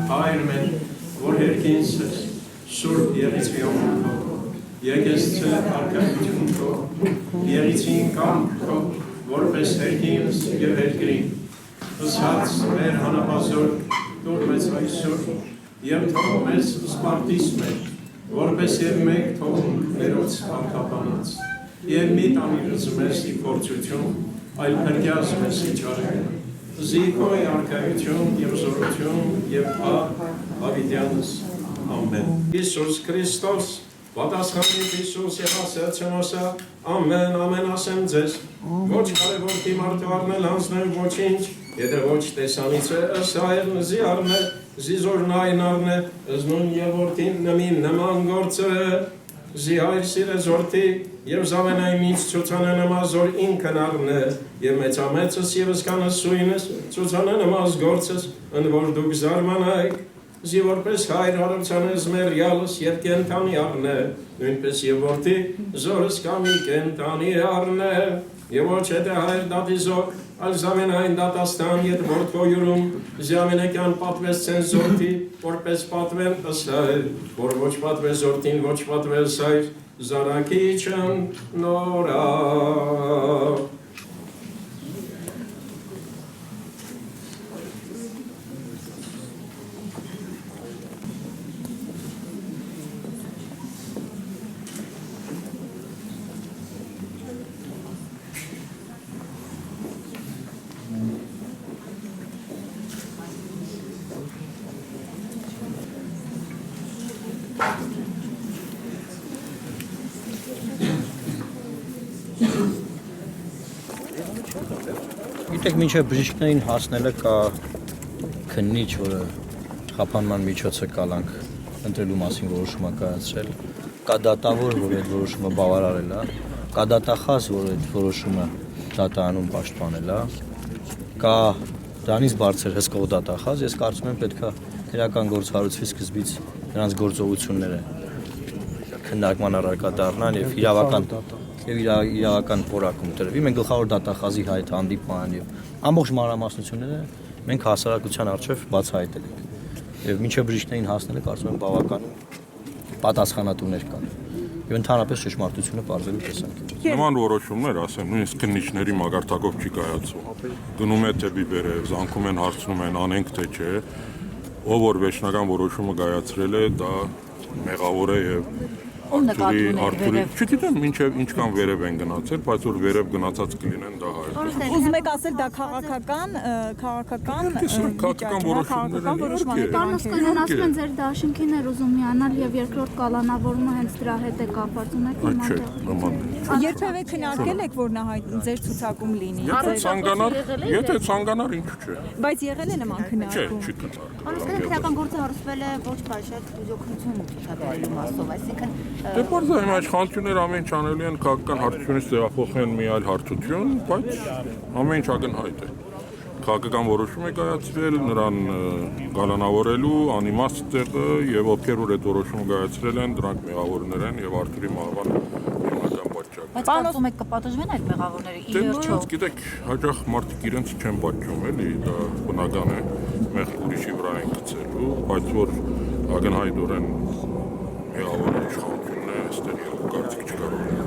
Հայրմեն, որ երկինս սուրբ եղիցվիոն քո, եկեսցը արկայություն քո, եղիցին կամք քո, որպես երկինս և երկրին, ըսած մեր հանապազոր, դուր մեծ այսօր, և թող մեզ սպարտիս մեր, որպես և մեկ թողունք ներոց արկապանած, և մի տանիրս մեզ ի փորձություն, այլ պրկյազ մեզ ի ճարեղը, Զիքոյ արկայություն և զորություն և հավիտյանս, ամեն։ Իսուս Քրիստոս, պատասխանիչ Իսուս և ասացյոնոսա, ամեն, ամեն ասեմ ձեզ, ոչ կարևորքի մարդու առնել անձնեմ ոչինչ, եթե ոչ տեսանից է, ըսայրն զի առնե, զի զորն այն առնե, զնուն և որդին նմին նման գործը, զի հայր սիրե զորդի, և զավենայնից ծուցանե նմազ որ ինքն առնե, և մեծամեծս և զկանս սույնս, ծուցանե նմազ գործս, ընդ որ դուք զարմանայք, զի որպես հայր հարավցանես մեր յալս և կենտանի առնե, նույնպես և որդի զորս կամի կենտանի առնե, և ոչ եթե հայր դատիզոք, այլ զամենայն դատաստան ետ որդվոյուրում, զամենեկյան պատվես ցեն զորդի, որպես պատվեն ըսայր, որ ոչ պատվես զորդին, ոչ պատվես հայր, զարակիչն նորա։ Գիտեք, մինչև բժիշկներին հասնելը կա քննիչ, որը խափանման միջոցը կալանք ընտրելու մասին որոշում է կայացրել, կա դատավոր, որ այդ որոշումը բավարարել է, կա դատախազ, որ այդ որոշումը դատարանում պաշտպանել է, կա դրանից բարձր հսկող դատախազ, ես կարծում եմ պետք է քրեական գործառույթի սկզբից նրանց գործողությունները քննարկման առարկա դառնան եւ իրավական որակում տրվի։ Մենք գլխավոր դատախազի հետ հանդիպման եւ ամբողջ մանրամասնությունները մենք հասարակության առջև բացահայտել ենք։ Եվ մինչև բժիշկներին հասնելը կարծում եմ բավականին պատասխանատուներ կան։ Եվ ընդհանրապես ճշմարտությունը բարձրելու տեսանյութ։ Նման որոշումներ, ասեմ, նույնիսկ քննիչների մագարտակով չի կայացվում։ Գնում է թեպի վերև, զանգում են, հարցնում են, անենք թե չէ, ով որ վերջնական որոշումը կայացրել է, դա մեղավոր է եւ Արթուրի, չգիտեմ ինչև ինչքան վերև են գնացել, բայց որ վերև գնացած կլինեն դա հայտ։ Ուզում եք ասել դա քաղաքական որոշումներ են։ Պարոն ասում են ձեր դաշինքին էր ուզում միանալ եւ երկրորդ կալանավորումը հենց դրա հետ է կապված ունեք նման։ Երբևէ քննարկել եք որ նա ձեր ցուցակում լինի։ Եթե ցանկանար ինչ չէ։ Բայց եղել է նման քննարկում։ Չի քննարկում։ Անսկան քրական գործը հարուցվել է ոչ բաժատ օգնություն ցուցաբերելու մասով, այսինքն Դե պարզ է, հիմա իշխանությունները ամեն ինչ անելու են քաղաքական հարթությունից տեղափոխեն մի այլ հարթություն, բայց ամեն ինչ ակնհայտ է։ Քաղաքական որոշում է կայացրել, նրան գալանավորելու, անիմաստ տեղը եւ ովքեր որ այդ որոշումը կայացրել են, դրանք մեղավորներ են եւ Արթուրի մահվան հիմնական պատճառը։ Բայց կարծում եք կպատժվեն այդ մեղավորները ի վերջո։ Գիտեք, հաճախ մարդիկ իրենց չեն պատճում, էլի, դա բնական է, մեղ ուրիշի վրա են գցելու, բայց որ ակնհայտորեն մեղավորը իշխանությունն է, այստեղ երկու կարծիք չկարող